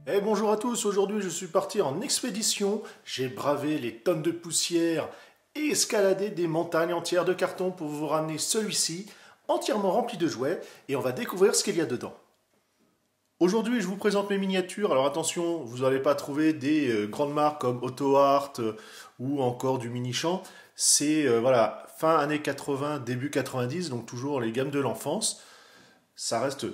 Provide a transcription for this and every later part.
Bonjour à tous, aujourd'hui je suis parti en expédition, j'ai bravé les tonnes de poussière et escaladé des montagnes entières de carton pour vous ramener celui-ci, entièrement rempli de jouets, et on va découvrir ce qu'il y a dedans. Aujourd'hui je vous présente mes miniatures, alors attention, vous n'allez pas trouver des grandes marques comme Auto Art ou encore du Mini-Champ, c'est voilà, fin années 80, début 90, donc toujours les gammes de l'enfance. Ça reste,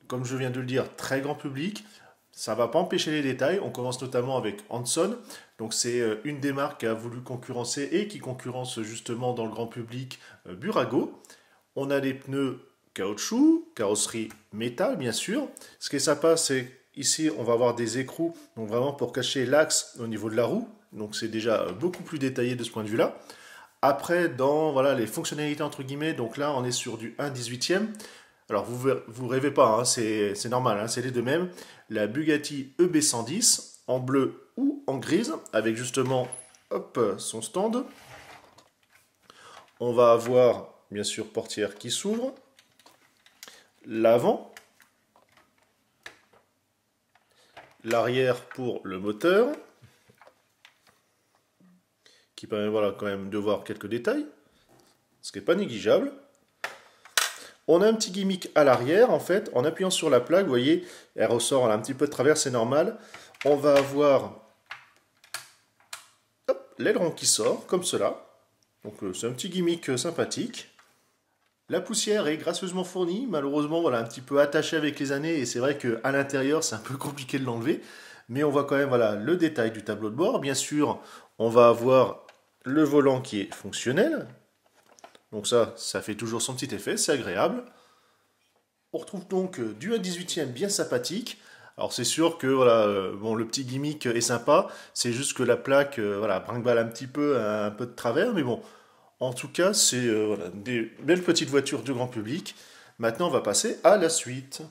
comme je viens de le dire, très grand public. Ça ne va pas empêcher les détails. On commence notamment avec Hanson. Donc c'est une des marques qui a voulu concurrencer et qui concurrence justement dans le grand public Burago. On a des pneus caoutchouc, carrosserie métal bien sûr. Ce qui est sympa, c'est ici on va avoir des écrous, donc vraiment pour cacher l'axe au niveau de la roue. Donc c'est déjà beaucoup plus détaillé de ce point de vue-là. Après, dans voilà, les fonctionnalités entre guillemets, donc là on est sur du 1/18e. Alors vous rêvez pas, hein, c'est normal, hein, c'est les deux mêmes. La Bugatti EB110 en bleu ou en grise, avec justement hop, son stand. On va avoir bien sûr portière qui s'ouvre, l'avant, l'arrière pour le moteur, qui permet voilà, quand même de voir quelques détails, ce qui n'est pas négligeable. On a un petit gimmick à l'arrière, en fait, en appuyant sur la plaque, vous voyez, elle ressort elle a un petit peu de travers, c'est normal. On va avoir l'aileron qui sort, comme cela. Donc c'est un petit gimmick sympathique. La poussière est gracieusement fournie, malheureusement, voilà, un petit peu attachée avec les années, et c'est vrai qu'à l'intérieur, c'est un peu compliqué de l'enlever. Mais on voit quand même voilà, le détail du tableau de bord. Bien sûr, on va avoir le volant qui est fonctionnel. Donc ça fait toujours son petit effet, c'est agréable. On retrouve donc du 1/18e bien sympathique. Alors c'est sûr que voilà, bon, le petit gimmick est sympa, c'est juste que la plaque voilà, brinque-balle un petit peu, un peu de travers, mais bon, en tout cas, c'est voilà, des belles petites voitures du grand public. Maintenant, on va passer à la suite.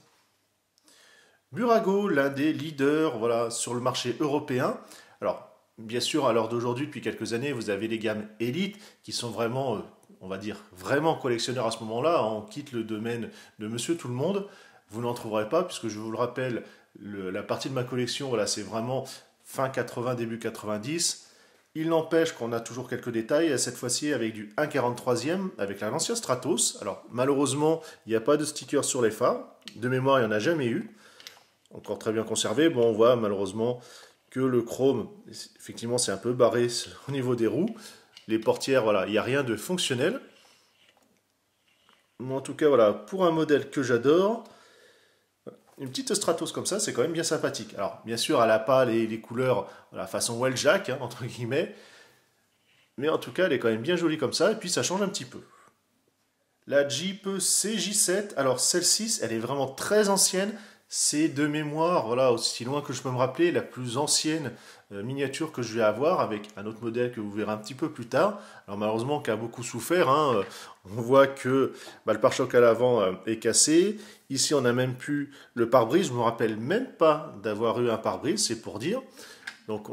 Burago, l'un des leaders voilà, sur le marché européen. Alors, bien sûr, à l'heure d'aujourd'hui, depuis quelques années, vous avez les gammes Elite qui sont vraiment, on va dire, vraiment collectionneurs à ce moment-là. On quitte le domaine de Monsieur Tout le Monde. Vous n'en trouverez pas, puisque je vous le rappelle, la partie de ma collection, voilà, c'est vraiment fin 80, début 90. Il n'empêche qu'on a toujours quelques détails, cette fois-ci avec du 1/43e, avec la Lancia Stratos. Alors, malheureusement, il n'y a pas de sticker sur les phares. De mémoire, il n'y en a jamais eu. Encore très bien conservé. Bon, on voit malheureusement que le chrome, effectivement, c'est un peu barré au niveau des roues. Les portières, voilà, il n'y a rien de fonctionnel. Mais en tout cas, voilà, pour un modèle que j'adore, une petite Stratos comme ça, c'est quand même bien sympathique. Alors, bien sûr, elle n'a pas les couleurs voilà, façon Welljack, hein, entre guillemets. Mais en tout cas, elle est quand même bien jolie comme ça. Et puis, ça change un petit peu. La Jeep CJ7, alors celle-ci, elle est vraiment très ancienne. C'est de mémoire, voilà, aussi loin que je peux me rappeler, la plus ancienne miniature que je vais avoir, avec un autre modèle que vous verrez un petit peu plus tard. Alors malheureusement, qui a beaucoup souffert, hein. On voit que bah, le pare-choc à l'avant est cassé. Ici, on n'a même plus le pare-brise. Je ne me rappelle même pas d'avoir eu un pare-brise, c'est pour dire. Donc,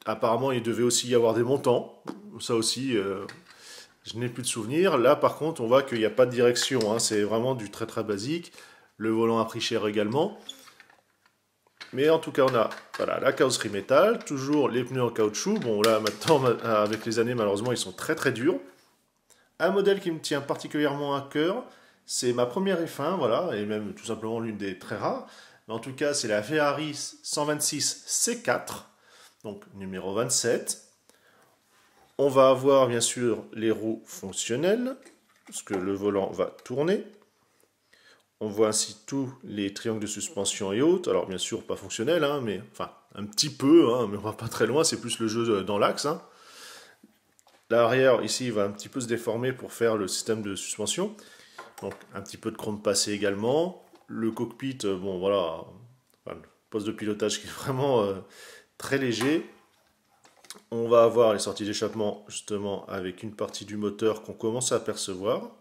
apparemment, il devait aussi y avoir des montants. Ça aussi, je n'ai plus de souvenirs. Là, par contre, on voit qu'il n'y a pas de direction, hein. C'est vraiment du très très basique. Le volant a pris cher également. Mais en tout cas, on a voilà, la carrosserie métal, toujours les pneus en caoutchouc. Bon, là, maintenant, avec les années, malheureusement, ils sont très très durs. Un modèle qui me tient particulièrement à cœur, c'est ma première F1, voilà, et même tout simplement l'une des très rares. Mais en tout cas, c'est la Ferrari 126 C4, donc numéro 27. On va avoir bien sûr les roues fonctionnelles, parce que le volant va tourner. On voit ainsi tous les triangles de suspension et autres. Alors bien sûr pas fonctionnels, hein, mais enfin un petit peu, hein, mais on va pas très loin, c'est plus le jeu dans l'axe. Hein. L'arrière ici va un petit peu se déformer pour faire le système de suspension. Donc un petit peu de chrome passé également. Le cockpit, bon voilà, enfin, le poste de pilotage qui est vraiment très léger. On va avoir les sorties d'échappement justement avec une partie du moteur qu'on commence à apercevoir.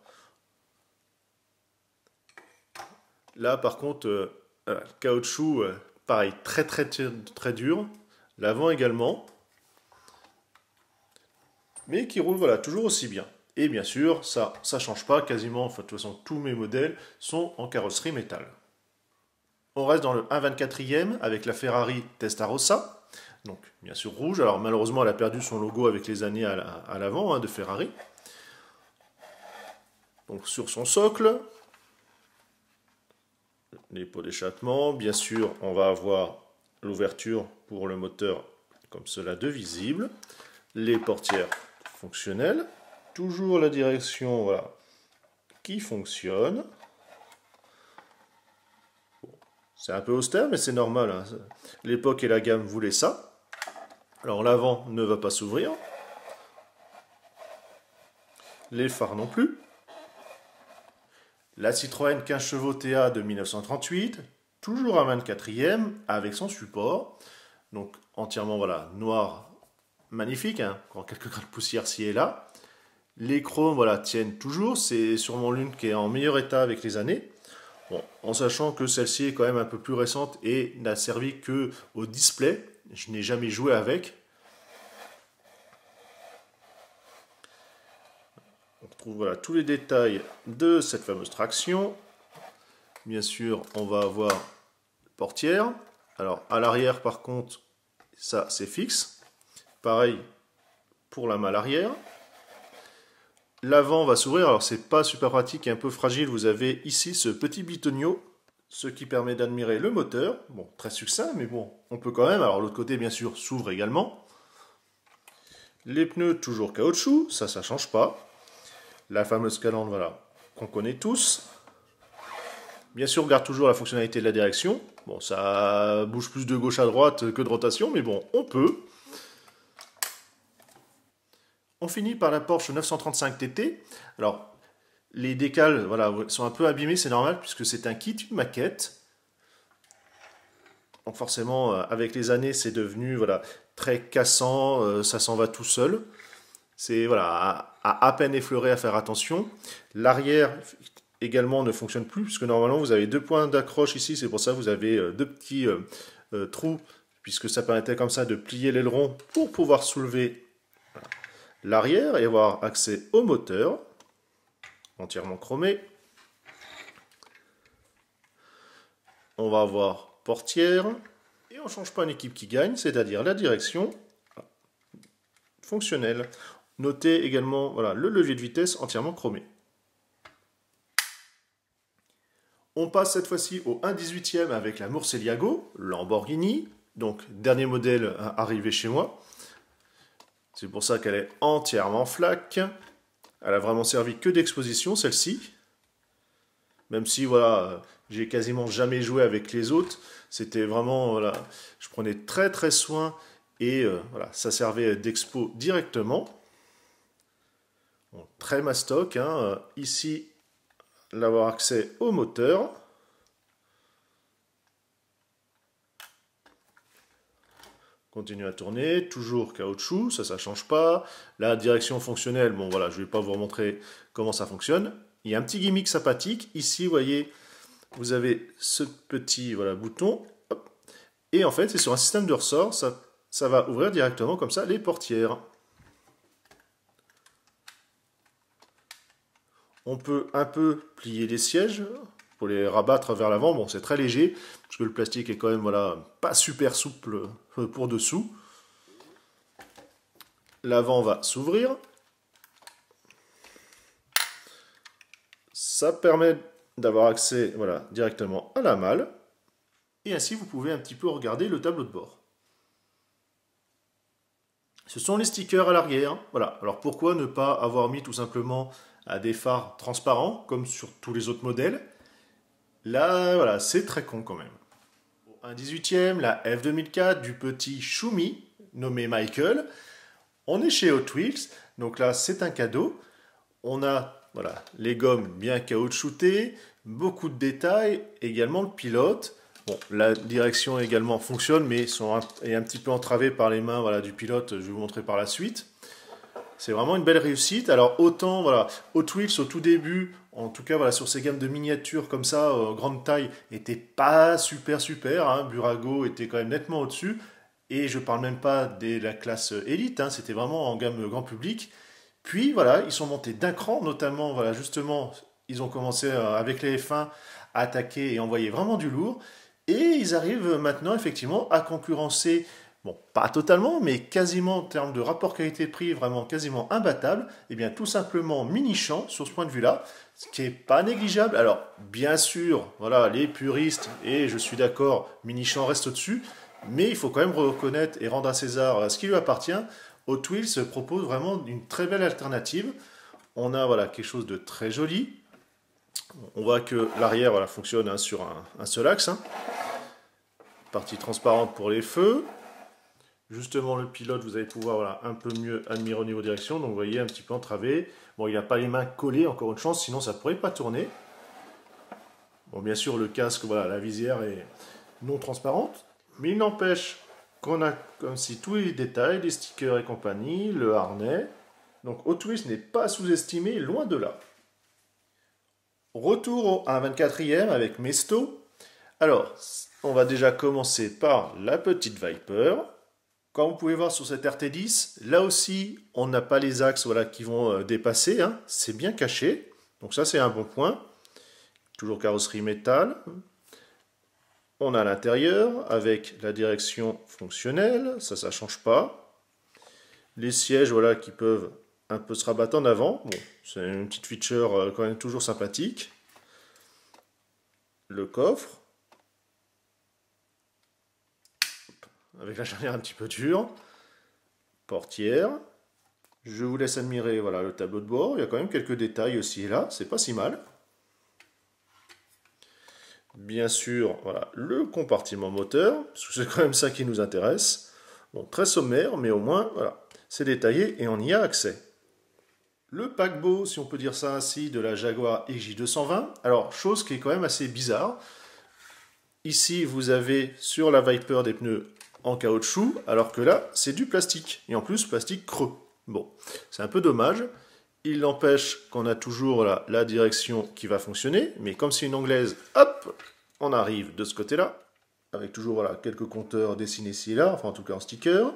Là, par contre, le caoutchouc, pareil, très très très dur. L'avant également. Mais qui roule voilà, toujours aussi bien. Et bien sûr, ça ne change pas quasiment. Enfin, de toute façon, tous mes modèles sont en carrosserie métal. On reste dans le 1/24e avec la Ferrari Testarossa. Donc, bien sûr, rouge. Alors, malheureusement, elle a perdu son logo avec les années à l'avant de Ferrari. Donc, sur son socle, les pots d'échappement. Bien sûr, on va avoir l'ouverture pour le moteur comme cela de visible. Les portières fonctionnelles. Toujours la direction voilà, qui fonctionne. C'est un peu austère, mais c'est normal. Hein. L'époque et la gamme voulaient ça. Alors l'avant ne va pas s'ouvrir. Les phares non plus. La Citroën 15 chevaux TA de 1938, toujours un 24e avec son support. Donc entièrement voilà, noir, magnifique, hein, encore quelques grains de poussière ci et là. Les chromes voilà, tiennent toujours, c'est sûrement l'une qui est en meilleur état avec les années. Bon, en sachant que celle-ci est quand même un peu plus récente et n'a servi que au display. Je n'ai jamais joué avec. On retrouve voilà, tous les détails de cette fameuse traction. Bien sûr, on va avoir portière. Alors, à l'arrière, par contre, ça, c'est fixe. Pareil pour la malle arrière. L'avant va s'ouvrir. Alors, c'est pas super pratique et un peu fragile. Vous avez ici ce petit bitonio, ce qui permet d'admirer le moteur. Bon, très succinct, mais bon, on peut quand même. Alors, l'autre côté, bien sûr, s'ouvre également. Les pneus, toujours caoutchouc. Ça change pas. La fameuse calandre, voilà, qu'on connaît tous. Bien sûr, on garde toujours la fonctionnalité de la direction. Bon, ça bouge plus de gauche à droite que de rotation, mais bon, on peut. On finit par la Porsche 935 TT. Alors, les décals voilà, sont un peu abîmés, c'est normal, puisque c'est un kit, une maquette. Donc forcément, avec les années, c'est devenu voilà, très cassant, ça s'en va tout seul. C'est voilà, à peine effleuré, à faire attention. L'arrière également ne fonctionne plus, puisque normalement vous avez deux points d'accroche ici, c'est pour ça que vous avez deux petits trous, puisque ça permettait comme ça de plier l'aileron pour pouvoir soulever l'arrière et avoir accès au moteur, entièrement chromé. On va avoir portière, et on ne change pas une équipe qui gagne, c'est-à-dire la direction fonctionnelle. Notez également voilà, le levier de vitesse entièrement chromé. On passe cette fois-ci au 1/18e avec la Murcielago, Lamborghini, donc dernier modèle arrivé chez moi. C'est pour ça qu'elle est entièrement flaque. Elle a vraiment servi que d'exposition, celle-ci. Même si voilà, j'ai quasiment jamais joué avec les autres, c'était vraiment voilà, je prenais très très soin et voilà, ça servait d'expo directement. Bon, très mastoc, hein. Ici, l'avoir accès au moteur. Continue à tourner, toujours caoutchouc, ça ne change pas. La direction fonctionnelle, bon voilà, je ne vais pas vous remontrer comment ça fonctionne. Il y a un petit gimmick sympathique. Ici, vous voyez, vous avez ce petit voilà, bouton. Hop, et en fait, c'est sur un système de ressort, ça va ouvrir directement comme ça les portières. On peut un peu plier les sièges pour les rabattre vers l'avant. Bon, c'est très léger, parce que le plastique est quand même voilà, pas super souple pour dessous. L'avant va s'ouvrir. Ça permet d'avoir accès voilà, directement à la malle. Et ainsi, vous pouvez un petit peu regarder le tableau de bord. Ce sont les stickers à l'arrière. Voilà. Alors pourquoi ne pas avoir mis tout simplement des phares transparents, comme sur tous les autres modèles? Là, voilà, c'est très con quand même. Un 18e, la F2004 du petit Choumi, nommé Michael. On est chez Hot Wheels, donc là c'est un cadeau. On a voilà, les gommes bien caoutchoutées, beaucoup de détails, également le pilote. Bon, la direction également fonctionne, mais est un petit peu entravée par les mains voilà, du pilote, je vais vous montrer par la suite. C'est vraiment une belle réussite. Alors autant voilà, Hot Wheels au tout début, en tout cas voilà, sur ces gammes de miniatures comme ça, grande taille, n'était pas super. Hein. Burago était quand même nettement au-dessus. Et je ne parle même pas de la classe élite, hein, c'était vraiment en gamme grand public. Puis voilà, ils sont montés d'un cran, notamment voilà, justement, ils ont commencé avec les F1 à attaquer et envoyer vraiment du lourd. Et ils arrivent maintenant effectivement à concurrencer, bon, pas totalement, mais quasiment en termes de rapport qualité-prix, vraiment quasiment imbattable, et bien tout simplement Minichamp sur ce point de vue-là, ce qui n'est pas négligeable. Alors, bien sûr, voilà, les puristes, et je suis d'accord, Minichamp reste au-dessus, mais il faut quand même reconnaître et rendre à César ce qui lui appartient. Hot Wheels propose vraiment une très belle alternative. On a voilà, quelque chose de très joli. On voit que l'arrière voilà, fonctionne hein, sur un seul axe. Hein. Partie transparente pour les feux. Justement, le pilote, vous allez pouvoir voilà, un peu mieux admirer au niveau direction. Donc, vous voyez, un petit peu entravé. Bon, il n'a pas les mains collées, encore une chance, sinon ça ne pourrait pas tourner. Bon, bien sûr, le casque, voilà, la visière est non transparente. Mais il n'empêche qu'on a comme si tous les détails, les stickers et compagnie, le harnais. Donc, Hot Wheels n'est pas sous-estimé, loin de là. Retour à un 24e avec Mesto. Alors, on va déjà commencer par la petite Viper. Comme vous pouvez voir sur cette RT10, là aussi, on n'a pas les axes voilà, qui vont dépasser. Hein. C'est bien caché. Donc ça, c'est un bon point. Toujours carrosserie métal. On a l'intérieur avec la direction fonctionnelle. Ça ne change pas. Les sièges voilà, qui peuvent un peu se rabattre en avant. Bon, c'est une petite feature quand même toujours sympathique. Le coffre. Avec la charnière un petit peu dure. Portière. Je vous laisse admirer voilà, le tableau de bord. Il y a quand même quelques détails aussi et là. C'est pas si mal. Bien sûr, voilà, le compartiment moteur. Parce que c'est quand même ça qui nous intéresse. Bon, très sommaire, mais au moins, voilà, c'est détaillé et on y a accès. Le paquebot, si on peut dire ça ainsi, de la Jaguar XJ220. Alors, chose qui est quand même assez bizarre. Ici, vous avez sur la Viper des pneus en caoutchouc, alors que là, c'est du plastique. Et en plus, plastique creux. Bon, c'est un peu dommage. Il n'empêche qu'on a toujours la direction qui va fonctionner. Mais comme c'est une anglaise, hop, on arrive de ce côté-là. Avec toujours voilà, quelques compteurs dessinés ici et là, enfin en tout cas en sticker.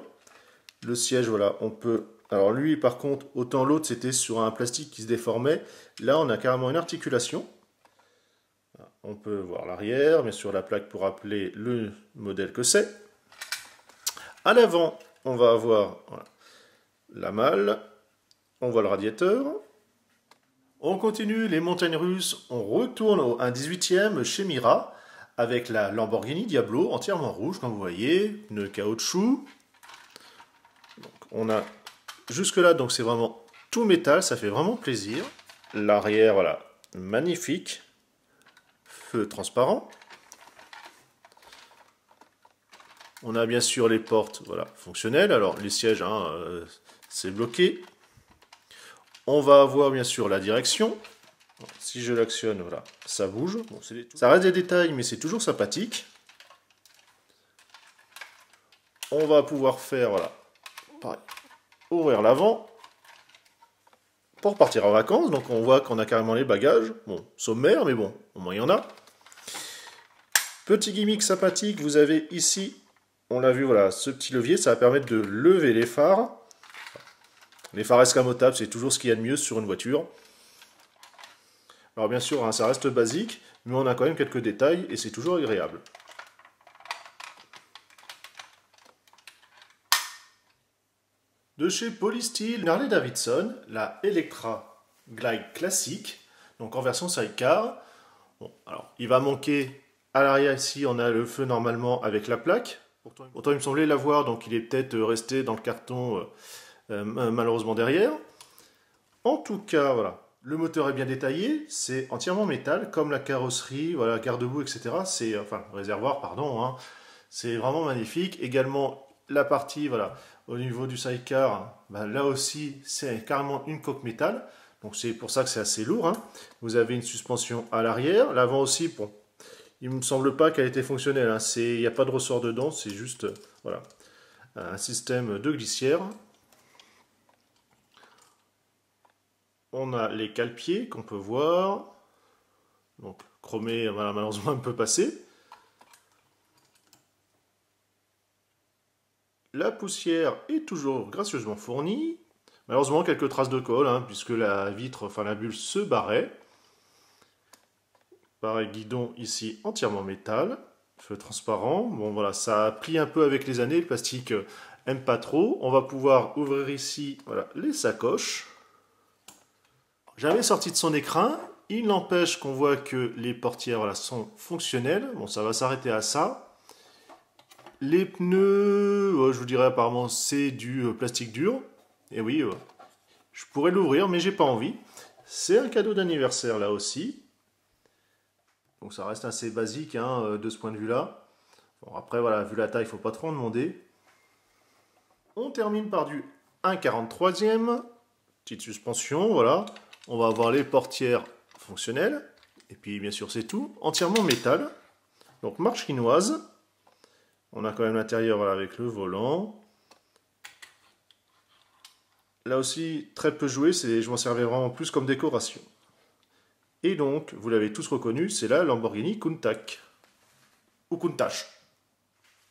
Le siège, voilà, on peut... Alors lui, par contre, autant l'autre, c'était sur un plastique qui se déformait. Là, on a carrément une articulation. On peut voir l'arrière, bien sûr la plaque pour rappeler le modèle que c'est. À l'avant, on va avoir voilà, la malle, on voit le radiateur. On continue les montagnes russes, on retourne au 1/18e chez Mira, avec la Lamborghini Diablo, entièrement rouge, comme vous voyez, pneus caoutchouc. Donc, on a jusque-là, donc c'est vraiment tout métal, ça fait vraiment plaisir. L'arrière, voilà, magnifique. Feu transparent. On a bien sûr les portes voilà, fonctionnelles. Alors les sièges, hein, c'est bloqué. On va avoir bien sûr la direction. Si je l'actionne, voilà, ça bouge. Bon, ça reste des détails, mais c'est toujours sympathique. On va pouvoir faire, voilà, pareil, ouvrir l'avant pour partir en vacances. Donc on voit qu'on a carrément les bagages. Bon, sommaire, mais bon, au moins il y en a. Petit gimmick sympathique, vous avez ici, on l'a vu, voilà, ce petit levier, ça va permettre de lever les phares. Les phares escamotables, c'est toujours ce qu'il y a de mieux sur une voiture. Alors bien sûr, hein, ça reste basique, mais on a quand même quelques détails et c'est toujours agréable. De chez Polystyle, Harley Davidson, la Electra Glide classique, donc en version sidecar. Bon, alors, il va manquer à l'arrière ici, on a le feu normalement avec la plaque. Pourtant, il me semblait l'avoir, donc il est peut-être resté dans le carton malheureusement derrière. En tout cas, voilà, le moteur est bien détaillé, c'est entièrement métal, comme la carrosserie, voilà, garde-boue, etc. C'est, enfin, réservoir, pardon, hein, c'est vraiment magnifique. Également, la partie, voilà, au niveau du sidecar, ben, là aussi, c'est carrément une coque métal. Donc c'est pour ça que c'est assez lourd. Hein. Vous avez une suspension à l'arrière, l'avant aussi, bon, il ne me semble pas qu'elle ait été fonctionnelle. Hein. Il n'y a pas de ressort dedans, c'est juste voilà, un système de glissière. On a les cale-pieds qu'on peut voir. Donc chromé, voilà, malheureusement, un peu passé. La poussière est toujours gracieusement fournie. Malheureusement, quelques traces de colle, hein, puisque la vitre, enfin la bulle se barrait. Pareil, guidon ici entièrement métal. feu transparent. Bon voilà, ça a pris un peu avec les années, le plastique aime pas trop. On va pouvoir ouvrir ici, voilà, les sacoches. J'avais sorti de son écrin, il n'empêche qu'on voit que les portières voilà, sont fonctionnelles. Bon, ça va s'arrêter à ça. Les pneus, je vous dirais apparemment c'est du plastique dur. Et oui, je pourrais l'ouvrir mais j'ai pas envie. C'est un cadeau d'anniversaire là aussi. Donc ça reste assez basique hein, de ce point de vue-là. Bon, après, voilà, vu la taille, il ne faut pas trop en demander. On termine par du 1,43e. Petite suspension, voilà. On va avoir les portières fonctionnelles. Et puis, bien sûr, c'est tout. Entièrement métal. Donc, marche chinoise. On a quand même l'intérieur voilà, avec le volant. Là aussi, très peu joué. Je m'en servais vraiment plus comme décoration. Et donc, vous l'avez tous reconnu, c'est la Lamborghini Countach. Ou Countach.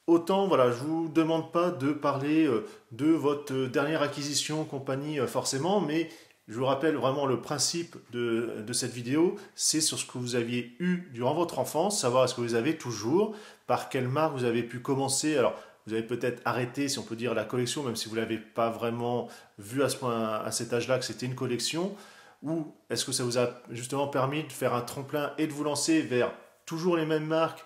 Autant, voilà, je ne vous demande pas de parler de votre dernière acquisition, compagnie, forcément, mais je vous rappelle vraiment le principe de cette vidéo, c'est sur ce que vous aviez eu durant votre enfance, savoir est-ce que vous avez toujours, par quelle marque vous avez pu commencer. Alors, vous avez peut-être arrêté, si on peut dire, la collection, même si vous ne l'avez pas vraiment vu à cet âge-là que c'était une collection, ou est-ce que ça vous a justement permis de faire un tremplin et de vous lancer vers toujours les mêmes marques,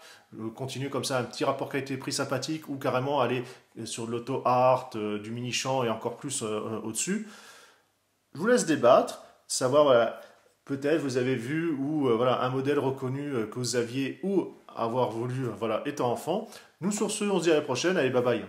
continuer comme ça un petit rapport qualité-prix sympathique ou carrément aller sur de l'auto art, du mini champ et encore plus au-dessus. Je vous laisse débattre, savoir voilà, peut-être vous avez vu ou voilà, un modèle reconnu que vous aviez ou avoir voulu voilà, étant enfant. Nous sur ce, on se dit à la prochaine, allez bye bye.